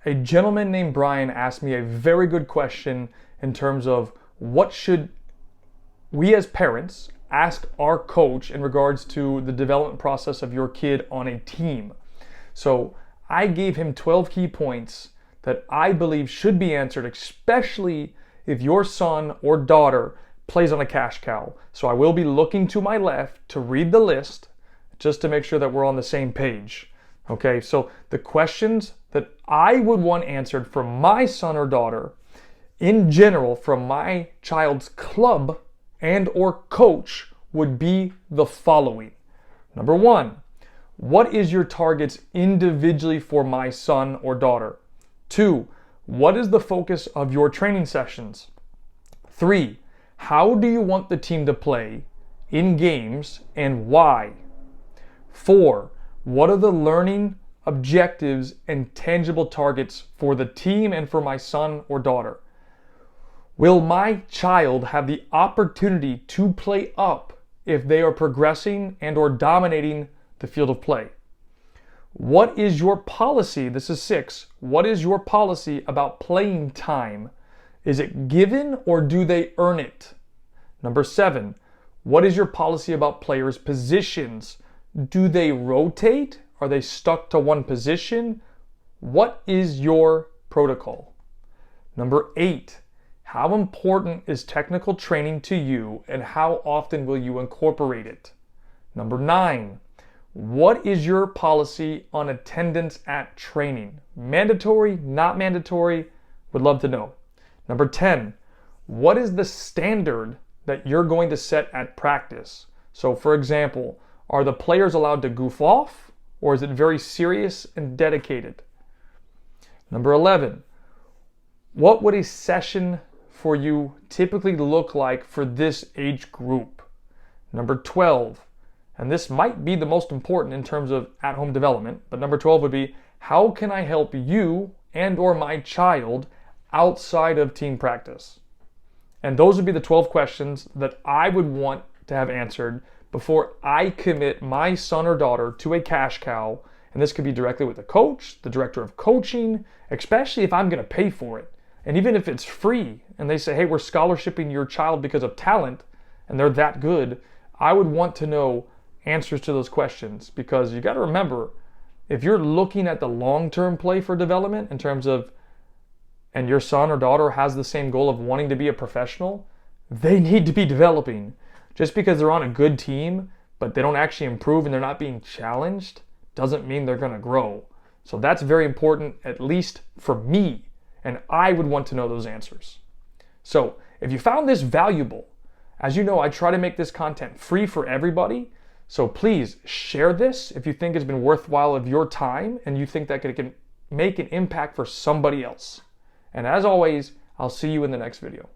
A gentleman named Brian asked me a very good question in terms of what should we as parents ask our coach in regards to the development process of your kid on a team. So I gave him 12 key points that I believe should be answered, especially if your son or daughter plays on a cash cow. So I will be looking to my left to read the list just to make sure that we're on the same page. Okay, so the questions that I would want answered from my son or daughter in general from my child's club and or coach would be the following. Number one, what is your targets individually for my son or daughter? 2, what is the focus of your training sessions? 3, how do you want the team to play in games and why? 4, what are the learning objectives and tangible targets for the team and for my son or daughter? Will my child have the opportunity to play up if they are progressing and or dominating the field of play? What is your policy? This is 6. What is your policy about playing time? Is it given or do they earn it? Number 7. What is your policy about players' positions? Do they rotate? Are they stuck to one position? What is your protocol? Number 8. How important is technical training to you and how often will you incorporate it? Number 9. What is your policy on attendance at training? Mandatory, not mandatory? Would love to know. Number 10. What is the standard that you're going to set at practice? So for example, are the players allowed to goof off or is it very serious and dedicated? Number 11. What would a session for you typically look like for this age group? Number 12, and this might be the most important in terms of at-home development, but number 12 would be, how can I help you and or my child outside of team practice? And those would be the 12 questions that I would want to have answered before I commit my son or daughter to a cash cow. And this could be directly with the coach, the director of coaching, especially if I'm going to pay for it. And even if it's free and they say, hey, we're scholarshiping your child because of talent and they're that good, I would want to know answers to those questions, because you got to remember, if you're looking at the long-term play for development in terms of, and your son or daughter has the same goal of wanting to be a professional, they need to be developing. Just because they're on a good team, but they don't actually improve and they're not being challenged, doesn't mean they're going to grow. So that's very important, at least for me. And I would want to know those answers. So if you found this valuable, as you know, I try to make this content free for everybody. So please share this if you think it's been worthwhile of your time and you think that it can make an impact for somebody else. And as always, I'll see you in the next video.